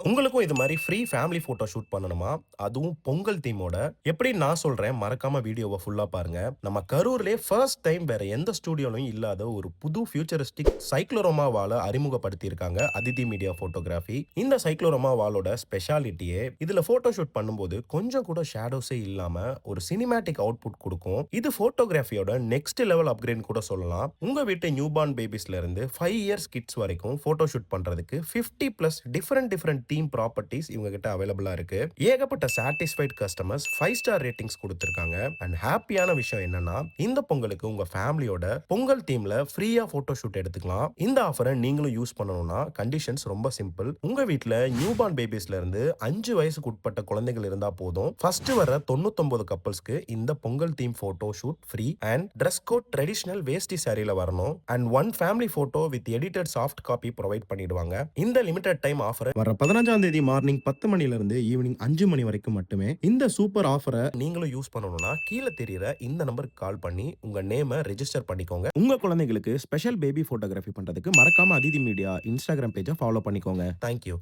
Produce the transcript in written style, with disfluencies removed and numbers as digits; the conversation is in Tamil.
உங்களுக்கும் இது மாரி ஃப்ரீ ஃபேமிலி ஃபோட்டோ ஷூட் பண்ணணுமா? அதுவும் பொங்கல் தீமோட எப்படின்னு நான் சொல்றேன். மறக்காம வீடியோவ ஃபுல்லா பாருங்க. நம்ம கரூர்லயே ஃபர்ஸ்ட் டைம் வேற எந்த ஸ்டுடியோலயும் இல்லாத ஒரு புது ஃபியூச்சரிஸ்டிக் சைக்ளோரமா வால அறிமுகப்படுத்தியிருக்காங்க அதிதி மீடியா ஃபோட்டோகிராஃபி. இந்த சைக்ளோரமா வாலோட ஸ்பெஷாலிட்டியே இதுல ஃபோட்டோ ஷூட் பண்ணும்போது கொஞ்சம் கூட ஷேடோஸே இல்லாம ஒரு சினிமேட்டிக் அவுட்புட் குடுக்கும். இது ஃபோட்டோகிராஃபியோட நெக்ஸ்ட் லெவல் அப்கிரேட்ன்னு கூட சொல்லலாம். உங்க வீட்டு நியூ பார்ன் பேபீஸ்ல இருந்து 5 இயர்ஸ் கிட்ஸ் வரைக்கும் ஃபோட்டோ ஷூட் பண்றதுக்கு 50 பிளஸ் டிஃபரெண்ட் தீம் ப்ராப்பர்ட்டீஸ் இவங்க கிட்ட அவைலபிளா இருக்கு. ஏகப்பட்ட சாட்டிஸ்ஃபைட் கஸ்டமர்ஸ் 5 ஸ்டார் ரேட்டிங்ஸ் கொடுத்திருக்காங்க. அண்ட் ஹாப்பியான விஷயம் என்னன்னா, இந்த பொங்கலுக்கு உங்க ஃபேமிலியோட பொங்கல் தீம்ல ஃப்ரீயா போட்டோ ஷூட் எடுத்துக்கலாம். இந்த ஆஃபரை நீங்களும் யூஸ் பண்ணணும்னா கண்டிஷன்ஸ் ரொம்ப சிம்பிள். உங்க வீட்ல நியூ பார்ன் பேபிஸ்ல இருந்து 5 வயசுக்கு உட்பட்ட குழந்தைகள் இருந்தா போதும். ஃபர்ஸ்ட் வர 99 கப்பல்ஸ்க்கு இந்த Pongal theme photo shoot free. And dress code traditional veshti சாரில வரணும். And one family photo with edited soft copy provide பண்ணிடுவாங்க. இந்த லிமிடெட் டைம் ஆஃபர் வர 15ஆம் தேதி மார்னிங் 10 மணில இருந்து ஈவினிங் 5 மணி வரைக்கும் மட்டுமே. இந்த சூப்பர் ஆஃபரை நீங்களும் யூஸ் பண்ணணும்னா கீழ தெரியுற இந்த நம்பருக்கு கால் பண்ணி உங்க நேம ரெஜிஸ்டர் பண்ணிக்கோங்க. உங்க குழந்தைகளுக்கு ஸ்பெஷல் பேபி போட்டோகிராஃபி பண்றதுக்கு மறக்காம அதிதி மீடியா இன்ஸ்டாகிராம் பேஜை ஃபாலோ பண்ணிக்கோங்க. தேங்க்யூ.